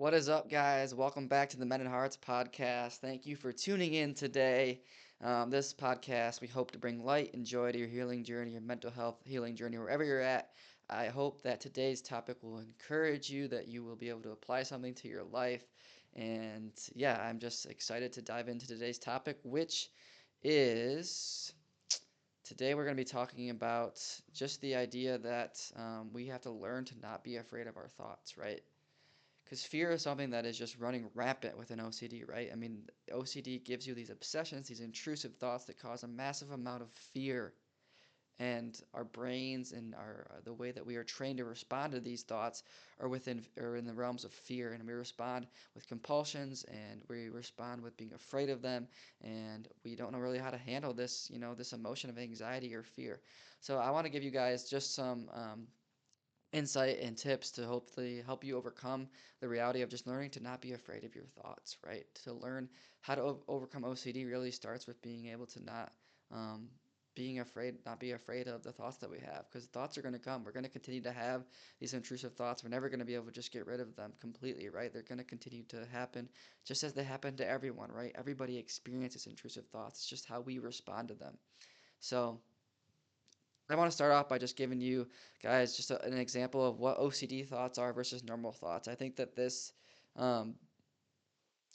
What is up, guys? Welcome back to the Men and Hearts podcast. Thank you for tuning in today. This podcast, we hope to bring light and joy to your healing journey, your mental health healing journey, wherever you're at. I hope that today's topic will encourage you, that you will be able to apply something to your life. And yeah, I'm just excited to dive into today's topic, which is today we're going to be talking about just the idea that we have to learn to not be afraid of our thoughts, right? Because fear is something that is just running rampant with an OCD, right? I mean, OCD gives you these obsessions, these intrusive thoughts that cause a massive amount of fear. And our brains and our the way that we are trained to respond to these thoughts are within or in the realms of fear, and we respond with compulsions, and we respond with being afraid of them, and we don't know really how to handle this, this emotion of anxiety or fear. So I want to give you guys just some insight and tips to hopefully help you overcome the reality of just learning to not be afraid of your thoughts, right? To learn how to overcome OCD really starts with being able to not um, being afraid, not be afraid of the thoughts that we have, because thoughts are going to come. We're going to continue to have these intrusive thoughts. We're never going to be able to just get rid of them completely, right? They're going to continue to happen just as they happen to everyone, right? Everybody experiences intrusive thoughts. It's just how we respond to them. So, I want to start off by just giving you guys just an example of what OCD thoughts are versus normal thoughts. I think that um,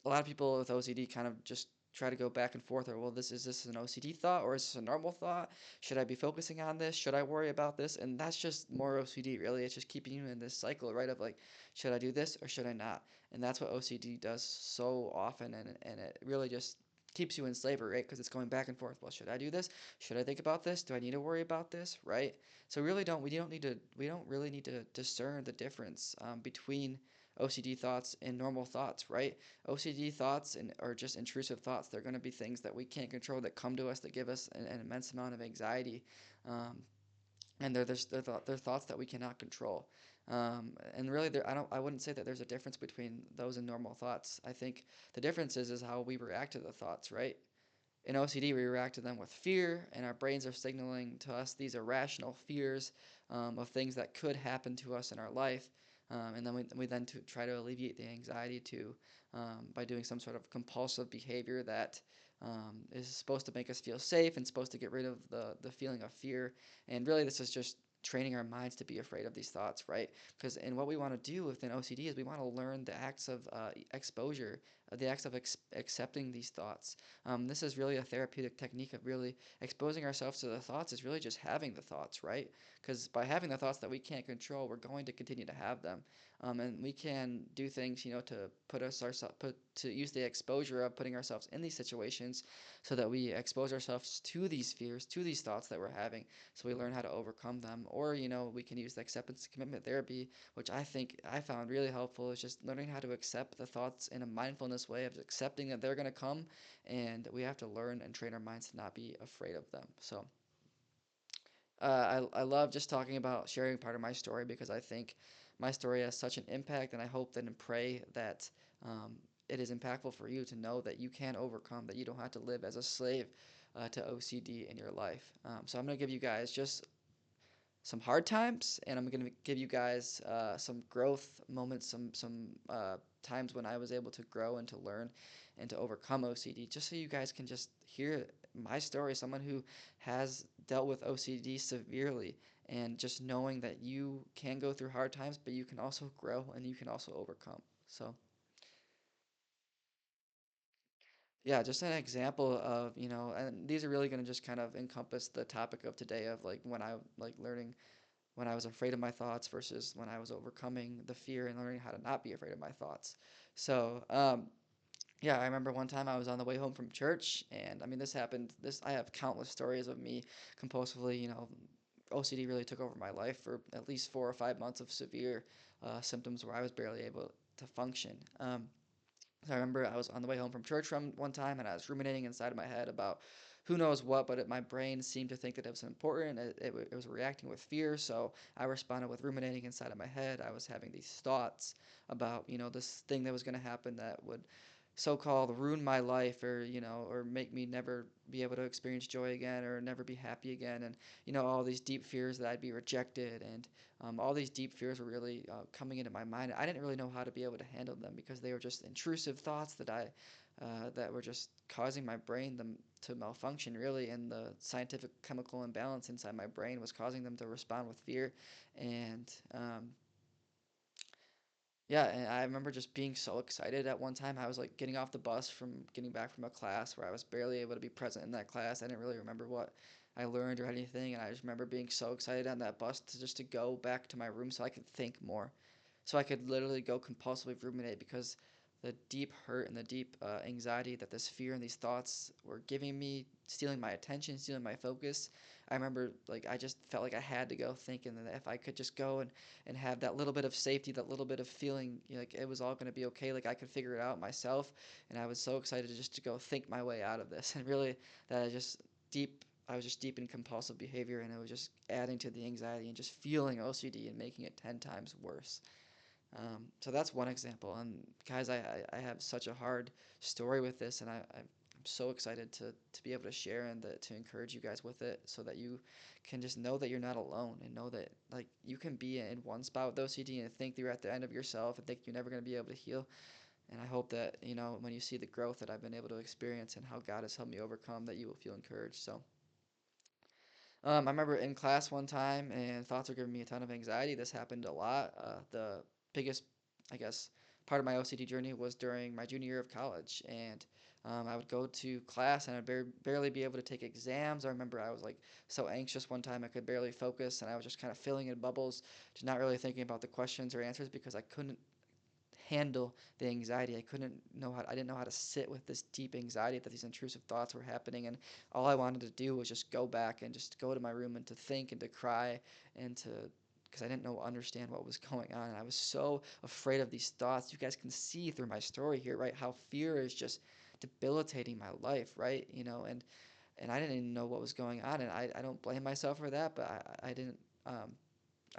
a lot of people with OCD kind of just try to go back and forth, or well, this an OCD thought or is this a normal thought? Should I be focusing on this? Should I worry about this? And that's just more OCD, really. It's just keeping you in this cycle, right? Of like, should I do this or should I not? And that's what OCD does so often, and it really just keeps you in slavery, right? Because it's going back and forth. Well, should I do this? Should I think about this? Do I need to worry about this? Right? So we don't really need to discern the difference between OCD thoughts and normal thoughts, right? OCD thoughts and or just intrusive thoughts, they're going to be things that we can't control that come to us that give us an immense amount of anxiety. Um, and they're thoughts that we cannot control. And really, I wouldn't say that there's a difference between those and normal thoughts. I think the difference is how we react to the thoughts, right? In OCD, we react to them with fear, and our brains are signaling to us these irrational fears of things that could happen to us in our life. And then we then to try to alleviate the anxiety by doing some sort of compulsive behavior that is supposed to make us feel safe and supposed to get rid of the feeling of fear. And really, this is just training our minds to be afraid of these thoughts, right? Because and what we want to do within OCD is we want to learn the acts of exposure, the acts of accepting these thoughts. This is really a therapeutic technique of really exposing ourselves to the thoughts is really just having the thoughts, right? Because by having the thoughts that we can't control, we're going to continue to have them. And we can do things, to to use the exposure of putting ourselves in these situations so that we expose ourselves to these fears, to these thoughts that we're having, so we learn how to overcome them. Or, we can use the acceptance and commitment therapy, which I think I found really helpful, is just learning how to accept the thoughts in a mindfulness way of accepting that they're going to come, and we have to learn and train our minds to not be afraid of them. So I love just talking about sharing part of my story because I think my story has such an impact, and I hope that and pray that um, it is impactful for you to know that you can overcome, that you don't have to live as a slave to OCD in your life. So I'm going to give you guys just some hard times, and I'm going to give you guys some growth moments, some times when I was able to grow and to learn and to overcome OCD, just so you guys can just hear my story, someone who has dealt with OCD severely, and just knowing that you can go through hard times, but you can also grow and you can also overcome. So yeah, just an example of, and these are really going to just kind of encompass the topic of today of like when I like learning when I was afraid of my thoughts versus when I was overcoming the fear and learning how to not be afraid of my thoughts. So, yeah, I remember one time I was on the way home from church, and I mean, this happened. I have countless stories of me compulsively, OCD really took over my life for at least 4 or 5 months of severe symptoms where I was barely able to function. So I remember I was on the way home from church from one time, and I was ruminating inside of my head about who knows what, but my brain seemed to think that it was important. It was reacting with fear, so I responded with ruminating inside of my head. I was having these thoughts about, this thing that was going to happen that would so-called ruin my life, or or make me never be able to experience joy again, or never be happy again. And all these deep fears that I'd be rejected, and all these deep fears were really coming into my mind. I didn't really know how to be able to handle them, because they were just intrusive thoughts that were just causing my brain them to malfunction, really, and the scientific chemical imbalance inside my brain was causing them to respond with fear. And yeah, and I remember just being so excited at one time. I was like getting off the bus from getting back from a class where I was barely able to be present in that class. I didn't really remember what I learned or anything, and I just remember being so excited on that bus to just to go back to my room so I could think more, so I could literally go compulsively ruminate, because the deep hurt and the deep anxiety that this fear and these thoughts were giving me, stealing my attention, stealing my focus. I remember like I just felt like I had to go, thinking that if I could just go and have that little bit of safety, that little bit of feeling, like it was all going to be okay, like I could figure it out myself. And I was so excited to just to go think my way out of this. And really, that I was just deep in compulsive behavior, and it was just adding to the anxiety and just feeling OCD and making it 10 times worse. So that's one example. And guys, I have such a hard story with this, and I'm so excited to be able to share and to encourage you guys with it, so that you can just know that you're not alone, and know that like you can be in one spot with OCD and think that you're at the end of yourself and think you're never going to be able to heal. And I hope that, when you see the growth that I've been able to experience and how God has helped me overcome, that you will feel encouraged. So I remember in class one time, and thoughts were giving me a ton of anxiety. This happened a lot. The biggest, I guess, part of my OCD journey was during my junior year of college, and I would go to class and I'd barely be able to take exams. I remember I was like so anxious one time I could barely focus, and I was just kind of filling in bubbles, just not really thinking about the questions or answers, because I couldn't handle the anxiety. I didn't know how to sit with this deep anxiety that these intrusive thoughts were happening. And all I wanted to do was just go back and just go to my room and to think and to cry, and to, because I didn't understand what was going on. And I was so afraid of these thoughts. You guys can see through my story here, right? How fear is just debilitating my life, right? And I didn't even know what was going on. And I don't blame myself for that, but I didn't,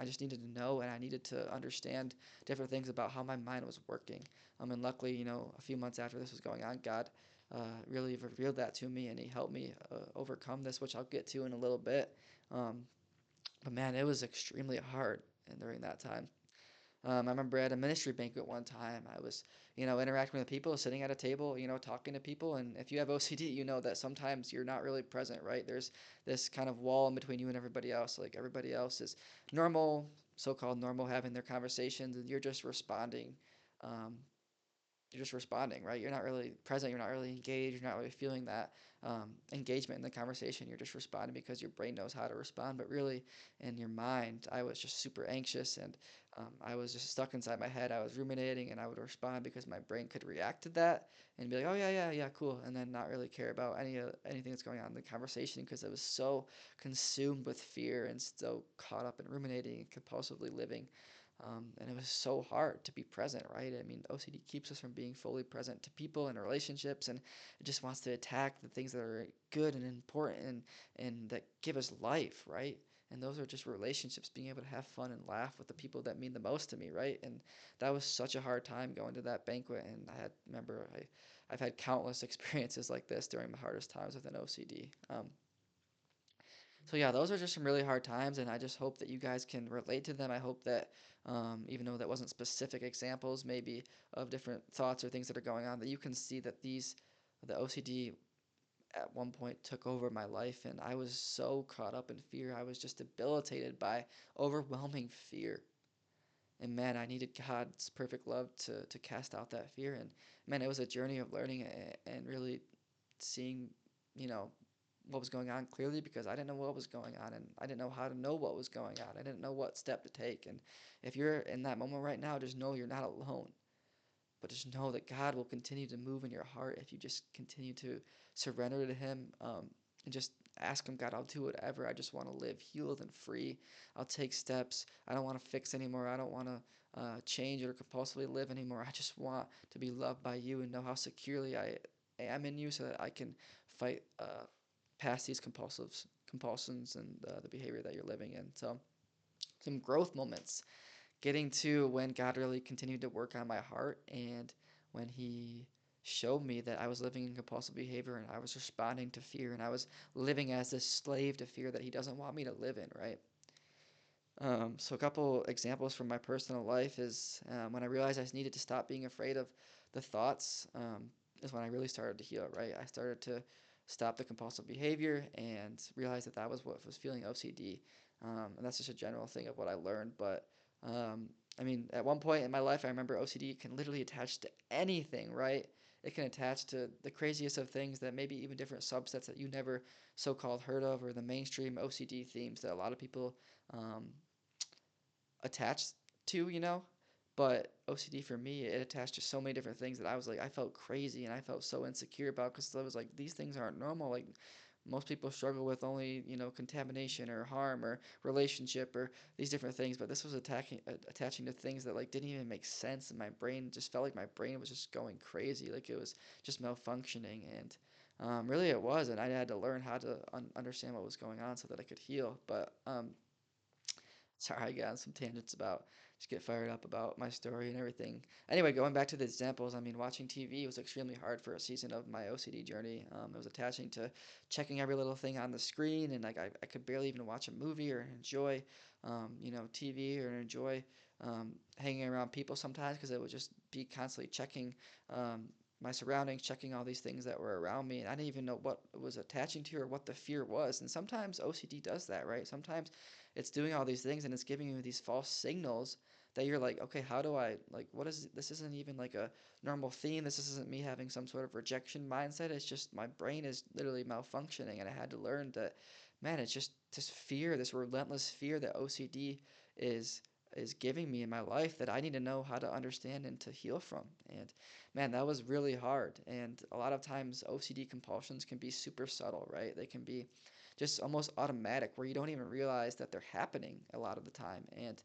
I just needed to know, and I needed to understand different things about how my mind was working. And luckily, a few months after this was going on, God really revealed that to me, and He helped me overcome this, which I'll get to in a little bit. Um, but man, it was extremely hard and during that time. I remember at a ministry banquet one time, I was, interacting with people, sitting at a table, talking to people. And if you have OCD, you know that sometimes you're not really present, right? There's this kind of wall in between you and everybody else. Like everybody else is normal, so-called normal, having their conversations, and Um, you're just responding, right? You're not really present. You're not really engaged. You're not really feeling that engagement in the conversation. You're just responding because your brain knows how to respond. But really, in your mind, I was just super anxious, and I was just stuck inside my head. I was ruminating, and I would respond because my brain could react to that and be like, "Oh yeah, yeah, yeah, cool," and then not really care about anything that's going on in the conversation, because I was so consumed with fear and so caught up in ruminating and compulsively living. And it was so hard to be present, right? I mean, OCD keeps us from being fully present to people and relationships, and it just wants to attack the things that are good and important, and that give us life, right? And those are just relationships, being able to have fun and laugh with the people that mean the most to me, right? And that was such a hard time going to that banquet, and I've had countless experiences like this during my hardest times with an OCD. So yeah, those are just some really hard times, and I just hope that you guys can relate to them. I hope that even though that wasn't specific examples, maybe of different thoughts or things that are going on, that you can see that the OCD at one point took over my life, and I was so caught up in fear. I was just debilitated by overwhelming fear. And man, I needed God's perfect love to cast out that fear. And man, it was a journey of learning and really seeing, you know, what was going on clearly, because I didn't know what was going on, and I didn't know how to know what was going on. I didn't know what step to take. And if you're in that moment right now, just know you're not alone. But just know that God will continue to move in your heart if you just continue to surrender to Him, and just ask Him, God, I'll do whatever. I just want to live healed and free. I'll take steps. I don't want to fix anymore. I don't want to change or compulsively live anymore. I just want to be loved by You and know how securely I am in You, so that I can fight past these compulsions and the behavior that you're living in. So, some growth moments, getting to when God really continued to work on my heart, and when He showed me that I was living in compulsive behavior and I was responding to fear and I was living as this slave to fear that he doesn't want me to live in, right? So a couple examples from my personal life is when I realized I needed to stop being afraid of the thoughts, is when I really started to heal, right? I started to stop the compulsive behavior and realize that that was what was feeling OCD. And that's just a general thing of what I learned. But I mean, at one point in my life, I remember OCD can literally attach to anything, right? It can attach to the craziest of things that maybe even different subsets that you never so-called heard of, or the mainstream OCD themes that a lot of people um, attached to, you know. But OCD for me, it attached to so many different things that I was like, I felt crazy and I felt so insecure about because I was like, these things aren't normal. Like most people struggle with only, contamination or harm or relationship or these different things. But this was attaching to things that like didn't even make sense. And my brain just felt like my brain was just going crazy. Like it was just malfunctioning. And really it was. And I had to learn how to understand what was going on so that I could heal. But sorry, I got on some tangents about just get fired up about my story and everything. Anyway, going back to the examples, I mean, watching TV was extremely hard for a season of my OCD journey. It was attaching to checking every little thing on the screen, and like I could barely even watch a movie or enjoy, TV or enjoy hanging around people sometimes because it would just be constantly checking. My surroundings, checking all these things that were around me, and I didn't even know what it was attaching to or what the fear was. And sometimes OCD does that, right? Sometimes it's doing all these things and it's giving you these false signals that you're like, okay, how do I like what is this isn't even like a normal theme. This isn't me having some sort of rejection mindset. It's just my brain is literally malfunctioning and I had to learn that man, it's just this fear, this relentless fear that OCD is is giving me in my life that I need to know how to understand and to heal from. And man, that was really hard. And a lot of times OCD compulsions can be super subtle, right? They can be just almost automatic where you don't even realize that they're happening a lot of the time. And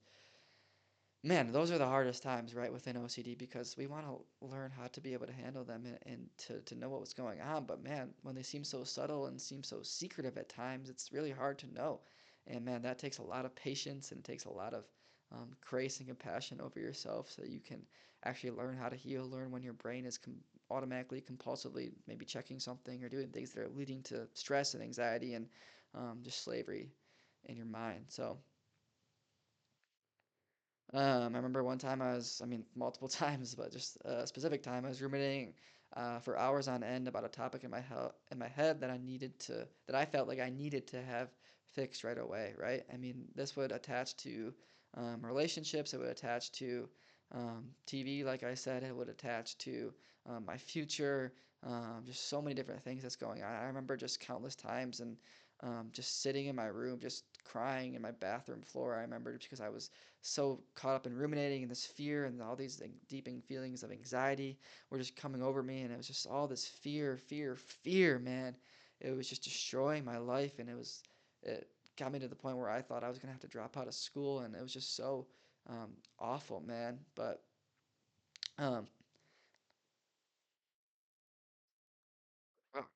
man, those are the hardest times, right, within OCD because we want to learn how to be able to handle them and to know what was going on. But man, when they seem so subtle and seem so secretive at times, it's really hard to know. And man, that takes a lot of patience and it takes a lot of grace and compassion over yourself so that you can actually learn how to heal, learn when your brain is automatically, compulsively maybe checking something or doing things that are leading to stress and anxiety and just slavery in your mind. So, I remember one time I mean, multiple times, but just a specific time, I was ruminating for hours on end about a topic in my head that that I felt like I needed to have fixed right away, right? I mean, this would attach to relationships, it would attach to TV, like I said, it would attach to my future, just so many different things that's going on. I remember just countless times and just sitting in my room, just crying in my bathroom floor. I remember because I was so caught up in ruminating and this fear and all these like, deeping feelings of anxiety were just coming over me. And it was just all this fear, fear, fear, man. It was just destroying my life. And it got me to the point where I thought I was going to have to drop out of school. And it was just so awful, man. But um,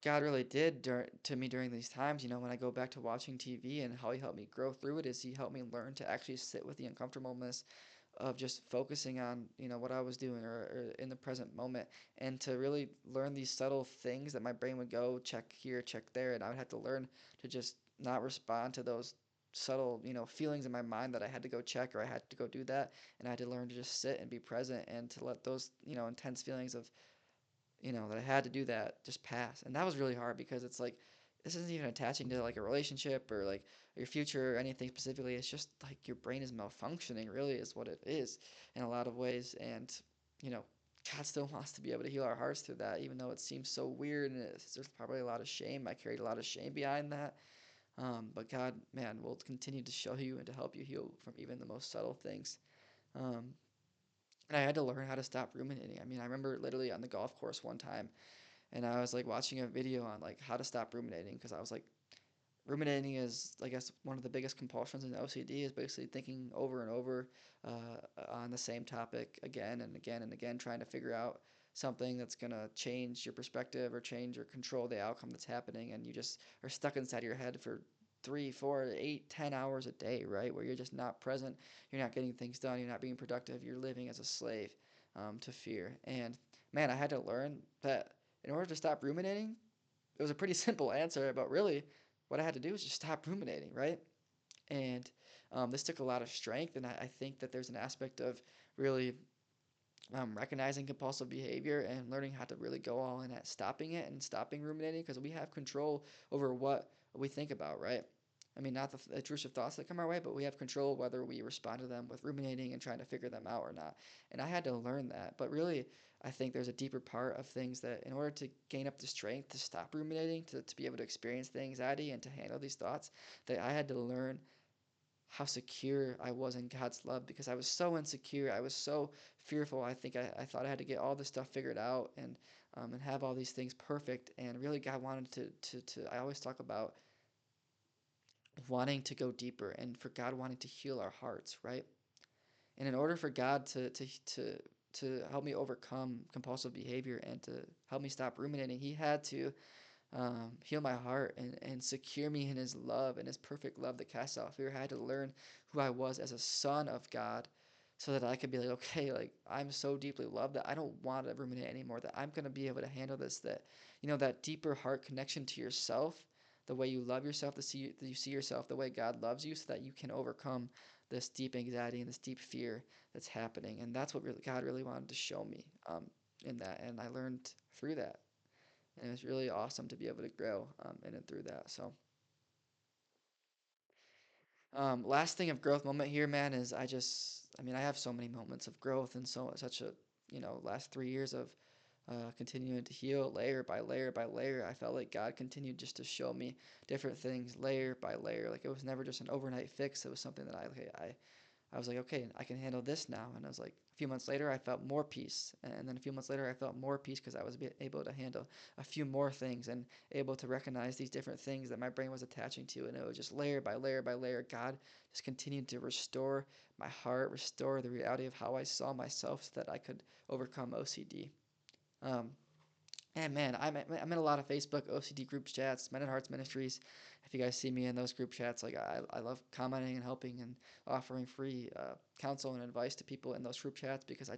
God really did to me during these times, when I go back to watching TV and how he helped me grow through it is he helped me learn to actually sit with the uncomfortableness of just focusing on what I was doing or in the present moment and to really learn these subtle things that my brain would go check here check there and I would have to learn to just not respond to those subtle feelings in my mind that I had to go check or I had to go do that and I had to learn to just sit and be present and to let those intense feelings of that I had to do that just pass. And that was really hard because it's like this isn't even attaching to like a relationship or like your future or anything specifically. It's just like your brain is malfunctioning, really, is what it is in a lot of ways. And, you know, God still wants to be able to heal our hearts through that, even though it seems so weird and there's probably a lot of shame. I carried a lot of shame behind that. But God, man, will continue to show you and to help you heal from even the most subtle things. Um, and I had to learn how to stop ruminating. I mean, I remember literally on the golf course one time and I was like watching a video on like how to stop ruminating because I was like ruminating is I guess one of the biggest compulsions in OCD is basically thinking over and over on the same topic again and again and again trying to figure out something that's going to change your perspective or change or control the outcome that's happening and you just are stuck inside your head for 3, 4, 8, 10 hours a day, right, where you're just not present, you're not getting things done, you're not being productive, you're living as a slave to fear. And man, I had to learn that in order to stop ruminating, it was a pretty simple answer, but really what I had to do was just stop ruminating, right? And this took a lot of strength, and I think that there's an aspect of really recognizing compulsive behavior and learning how to really go all in at stopping it and stopping ruminating because we have control over what we think about, right? I mean, not the intrusive thoughts that come our way, but we have control whether we respond to them with ruminating and trying to figure them out or not. And I had to learn that. But really, I think there's a deeper part of things that in order to gain up the strength to stop ruminating, to be able to experience the anxiety and to handle these thoughts, that I had to learn how secure I was in God's love because I was so insecure. I was so fearful. I think I thought I had to get all this stuff figured out and have all these things perfect. And really, God wanted I always talk about wanting to go deeper and for God wanting to heal our hearts, right? And in order for God to help me overcome compulsive behavior and to help me stop ruminating, He had to heal my heart and secure me in His love and His perfect love that casts out fear. I had to learn who I was as a son of God so that I could be like, okay, like I'm so deeply loved that I don't want to ruminate anymore, that I'm going to be able to handle this, that, that deeper heart connection to yourself, the way you love yourself, that you see yourself the way God loves you so that you can overcome this deep anxiety and this deep fear that's happening. And that's what really, God really wanted to show me in that. And I learned through that and it was really awesome to be able to grow in and through that. So, last thing of growth moment here, man, is I mean, I have so many moments of growth and such a, last 3 years of continuing to heal layer by layer by layer. I felt like God continued just to show me different things layer by layer. Like it was never just an overnight fix. It was something that I was like, okay, I can handle this now. And I was like, a few months later, I felt more peace. And then a few months later, I felt more peace because I was able to handle a few more things and able to recognize these different things that my brain was attaching to. And it was just layer by layer by layer. God just continued to restore my heart, restore the reality of how I saw myself so that I could overcome OCD. Um, and man, I'm in a lot of Facebook OCD group chats, Men at Hearts Ministries. If you guys see me in those group chats, like I love commenting and helping and offering free counsel and advice to people in those group chats because I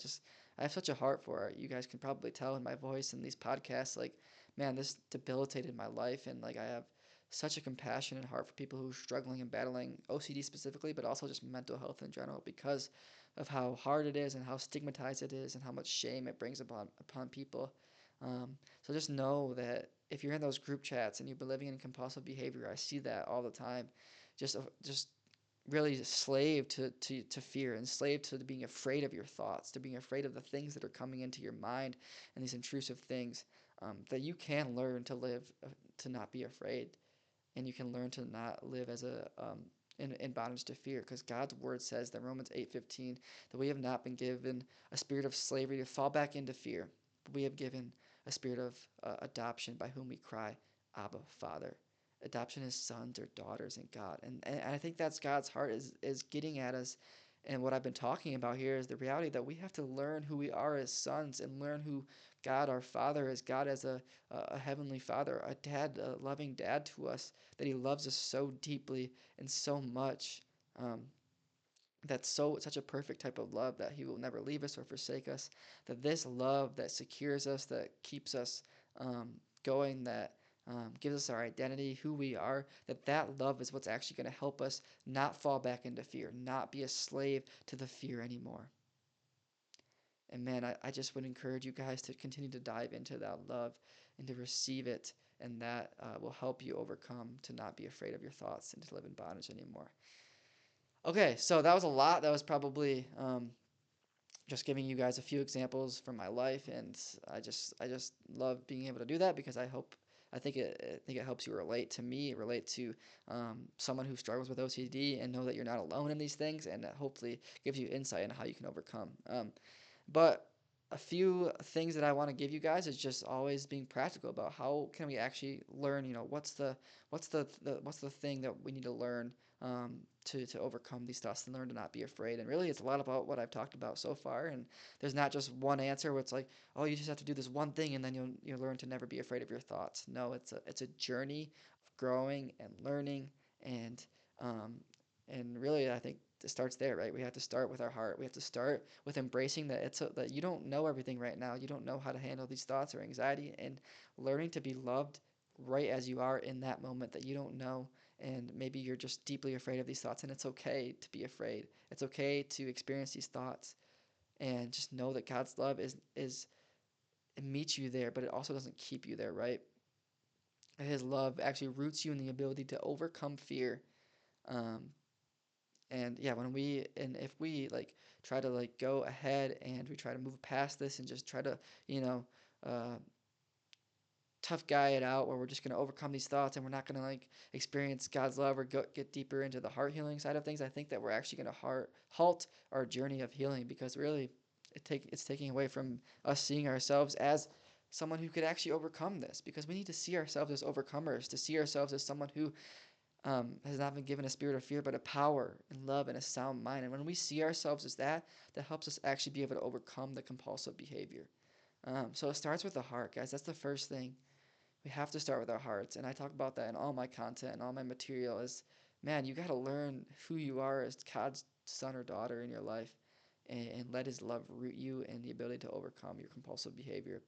have such a heart for it. You guys can probably tell in my voice in these podcasts, like man, this debilitated my life, and like I have such a compassionate heart for people who are struggling and battling OCD specifically, but also just mental health in general because of how hard it is and how stigmatized it is and how much shame it brings upon people. So just know that if you're in those group chats and you've been living in compulsive behavior, I see that all the time. Just really slave to fear and slave to being afraid of your thoughts, to being afraid of the things that are coming into your mind and these intrusive things. That you can learn to live, to not be afraid, and you can learn to not live as in bondage to fear because God's word says that Romans 8:15 that we have not been given a spirit of slavery to fall back into fear, but we have given a spirit of adoption by whom we cry, Abba, Father. Adoption is sons or daughters in God. And I think that's God's heart is getting at us. And what I've been talking about here is the reality that we have to learn who we are as sons and learn who God our Father is. God as a heavenly Father, a dad, a loving dad to us, that He loves us so deeply and so much. Um, that's such a perfect type of love that He will never leave us or forsake us. That this love that secures us, that keeps us going, that gives us our identity, who we are, that love is what's actually going to help us not fall back into fear, not be a slave to the fear anymore. And man, I just would encourage you guys to continue to dive into that love and to receive it, and that will help you overcome to not be afraid of your thoughts and to live in bondage anymore. Okay, so that was a lot. That was probably just giving you guys a few examples from my life, and I just love being able to do that because I think it helps you relate to me, relate to someone who struggles with OCD, and know that you're not alone in these things, and that hopefully gives you insight into how you can overcome. But a few things that I want to give you guys is just always being practical about how can we actually learn. What's the thing that we need to learn to overcome these thoughts and learn to not be afraid. And really, it's a lot about what I've talked about so far. And there's not just one answer where it's like, oh, you just have to do this one thing and then you'll learn to never be afraid of your thoughts. No, it's a journey of growing and learning and um, and really, I think it starts there, right? We have to start with our heart. We have to start with embracing that that you don't know everything right now. You don't know how to handle these thoughts or anxiety, and learning to be loved right as you are in that moment that you don't know. And maybe you're just deeply afraid of these thoughts, and it's okay to be afraid. It's okay to experience these thoughts, and just know that God's love is it meets you there, but it also doesn't keep you there, right? His love actually roots you in the ability to overcome fear. Um, and yeah, and if we like try to like go ahead and we try to move past this and just try to, you know, uh, tough guy it out where we're just going to overcome these thoughts and we're not going to like experience God's love or get deeper into the heart healing side of things, I think that we're actually going to halt our journey of healing because really it's taking away from us seeing ourselves as someone who could actually overcome this because we need to see ourselves as overcomers, to see ourselves as someone who has not been given a spirit of fear, but a power and love and a sound mind. And when we see ourselves as that, that helps us actually be able to overcome the compulsive behavior. So it starts with the heart, guys. That's the first thing. We have to start with our hearts. And I talk about that in all my content and all my material is, man, you got to learn who you are as God's son or daughter in your life and let his love root you and the ability to overcome your compulsive behavior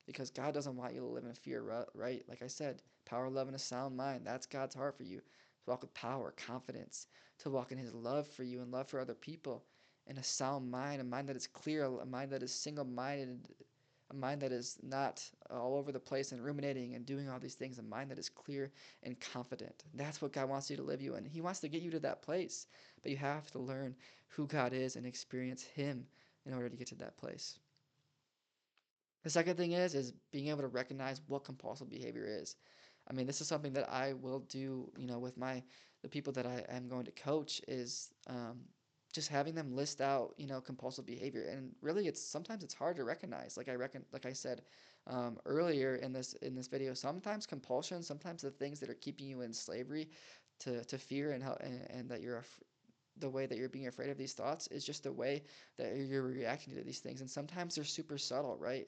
because God doesn't want you to live in fear, right? Like I said, power, love, and a sound mind. That's God's heart for you. To walk with power, confidence, to walk in his love for you and love for other people, and a sound mind, a mind that is clear, a mind that is single minded, a mind that is not all over the place and ruminating and doing all these things, a mind that is clear and confident. That's what God wants you to live you in. He wants to get you to that place, but you have to learn who God is and experience him in order to get to that place. The second thing is being able to recognize what compulsive behavior is. I mean, this is something that I will do, with the people that I am going to coach is just having them list out, compulsive behavior. And really, sometimes it's hard to recognize. Like I said earlier in this video, sometimes compulsion, sometimes the things that are keeping you in slavery to fear and that the way that you're being afraid of these thoughts is just the way that you're reacting to these things. And sometimes they're super subtle, right?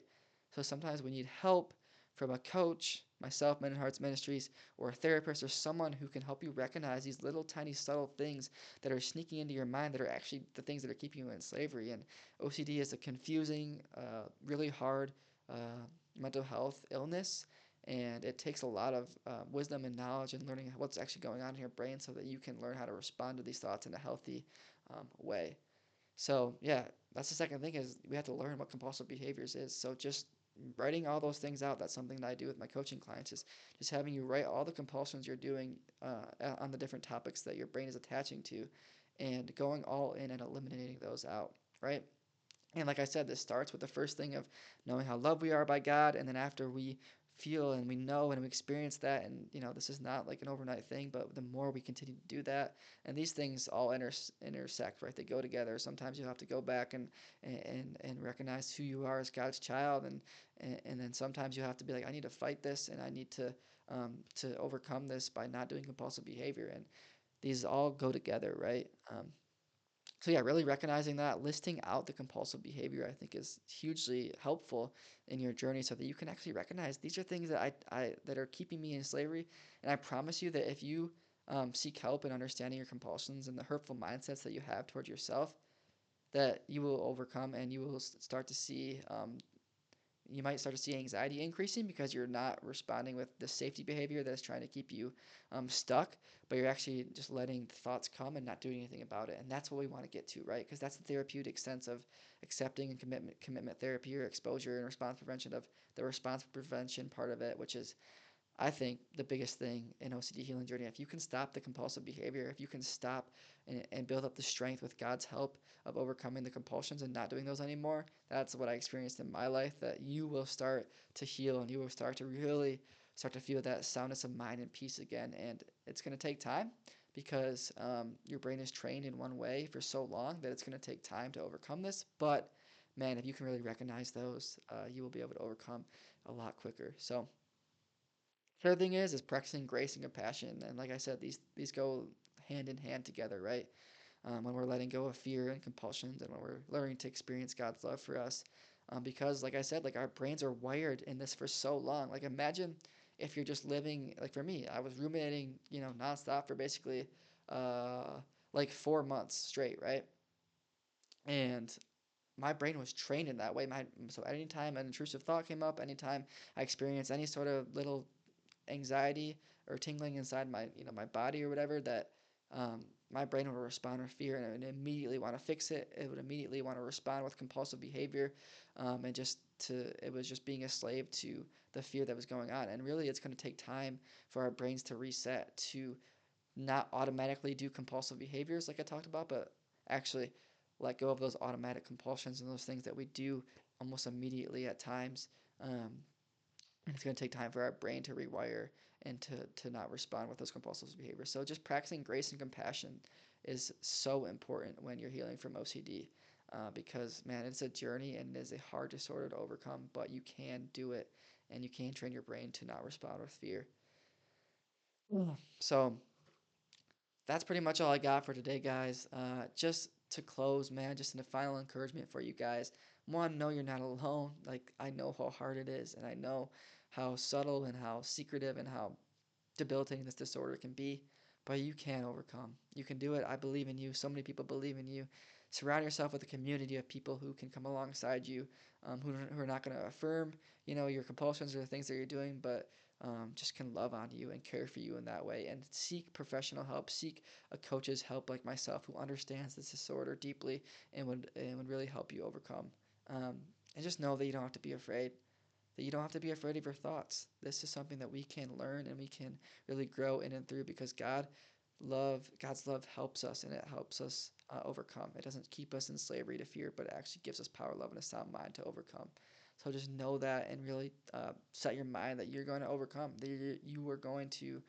So sometimes we need help from a coach, myself, Men and Hearts Ministries, or a therapist, or someone who can help you recognize these little tiny subtle things that are sneaking into your mind that are actually the things that are keeping you in slavery. And OCD is a confusing, really hard mental health illness. And it takes a lot of wisdom and knowledge and learning what's actually going on in your brain so that you can learn how to respond to these thoughts in a healthy way. So yeah, that's the second thing is we have to learn what compulsive behaviors is. So just writing all those things out, that's something that I do with my coaching clients is just having you write all the compulsions you're doing on the different topics that your brain is attaching to and going all in and eliminating those out, right? And like I said, this starts with the first thing of knowing how loved we are by God, and then after we feel and we know and we experience that, and this is not like an overnight thing, but the more we continue to do that, and these things all intersect, right? They go together. Sometimes you have to go back and recognize who you are as God's child, and then sometimes you have to be like, I need to fight this, and I need to overcome this by not doing compulsive behavior, and these all go together, right? So yeah, really recognizing that, listing out the compulsive behavior, I think is hugely helpful in your journey, so that you can actually recognize these are things that I that are keeping me in slavery. And I promise you that if you seek help in understanding your compulsions and the hurtful mindsets that you have towards yourself, that you will overcome and you will start to see you might start to see anxiety increasing because you're not responding with the safety behavior that is trying to keep you stuck, but you're actually just letting the thoughts come and not doing anything about it. And that's what we want to get to, right? Because that's the therapeutic sense of accepting and commitment therapy or exposure and response prevention of the response prevention part of it, which is I think the biggest thing in OCD healing journey, if you can stop the compulsive behavior, if you can stop and build up the strength with God's help of overcoming the compulsions and not doing those anymore, that's what I experienced in my life, that you will start to heal and you will start to really start to feel that soundness of mind and peace again. And it's going to take time because your brain is trained in one way for so long that it's going to take time to overcome this. But man, if you can really recognize those, you will be able to overcome a lot quicker. So, third thing is practicing grace and compassion, and like I said, these go hand in hand together, right? When we're letting go of fear and compulsions, and when we're learning to experience God's love for us, because like I said, like our brains are wired in this for so long. Like imagine if you're just living like for me, I was ruminating, nonstop for basically like 4 months straight, right? And my brain was trained in that way. So anytime an intrusive thought came up, anytime I experienced any sort of little anxiety or tingling inside my my body or whatever, that my brain would respond with fear, and it would immediately want to fix it. It would immediately want to respond with compulsive behavior, and just to it was just being a slave to the fear that was going on. And really, it's going to take time for our brains to reset to not automatically do compulsive behaviors like I talked about, but actually let go of those automatic compulsions and those things that we do almost immediately at times. And it's going to take time for our brain to rewire and to not respond with those compulsive behaviors. So just practicing grace and compassion is so important when you're healing from OCD, because man, it's a journey and it is a hard disorder to overcome, but you can do it, and you can train your brain to not respond with fear. So that's pretty much all I got for today, guys. Just to close, man, just in a final encouragement for you guys. One, know you're not alone. Like, I know how hard it is, and I know how subtle and how secretive and how debilitating this disorder can be, but you can overcome. You can do it. I believe in you. So many people believe in you. Surround yourself with a community of people who can come alongside you, who are not going to affirm, your compulsions or the things that you're doing, but just can love on you and care for you in that way. And seek professional help. Seek a coach's help like myself, who understands this disorder deeply and would really help you overcome. Um, and just know that you don't have to be afraid, that you don't have to be afraid of your thoughts. This is something that we can learn and we can really grow in and through, because God's love helps us, and it helps us overcome. It doesn't keep us in slavery to fear, but it actually gives us power, love, and a sound mind to overcome. So just know that, and really set your mind that you're going to overcome. That you are going to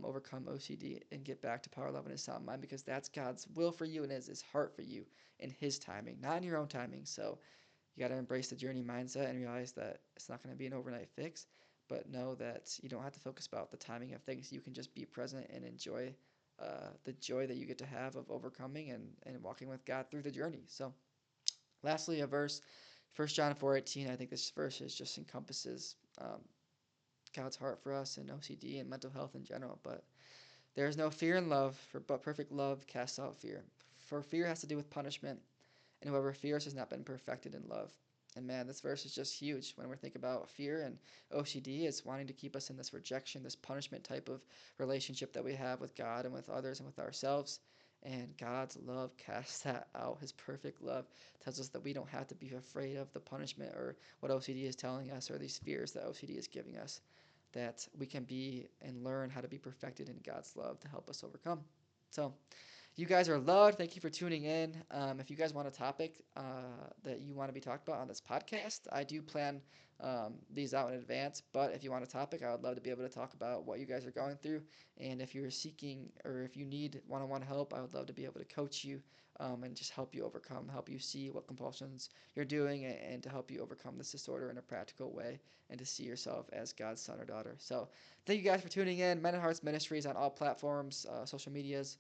overcome OCD and get back to power, love, and a sound mind, because that's God's will for you and is His heart for you in His timing, not in your own timing. So you got to embrace the journey mindset and realize that it's not going to be an overnight fix, but know that you don't have to focus about the timing of things. You can just be present and enjoy the joy that you get to have of overcoming and walking with God through the journey. So, lastly, a verse, 1 John 4:18. I think this verse is just encompasses God's heart for us and OCD and mental health in general. But there is no fear in love, but perfect love casts out fear. For fear has to do with punishment, and whoever fears has not been perfected in love. And man, this verse is just huge when we think about fear and OCD. It's wanting to keep us in this rejection, this punishment type of relationship that we have with God and with others and with ourselves. And God's love casts that out. His perfect love tells us that we don't have to be afraid of the punishment or what OCD is telling us, or these fears that OCD is giving us. That we can be and learn how to be perfected in God's love to help us overcome. So, you guys are loved. Thank you for tuning in. If you guys want a topic that you want to be talked about on this podcast, I do plan these out in advance. But if you want a topic, I would love to be able to talk about what you guys are going through. And if you're seeking, or if you need one-on-one help, I would love to be able to coach you and just help you overcome, help you see what compulsions you're doing, and to help you overcome this disorder in a practical way, and to see yourself as God's son or daughter. So thank you guys for tuning in. Men and Hearts Ministries on all platforms, social medias.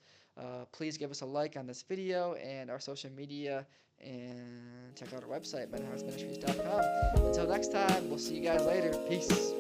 Please give us a like on this video and our social media, and check out our website, menandheartsministries.com. Until next time, we'll see you guys later. Peace.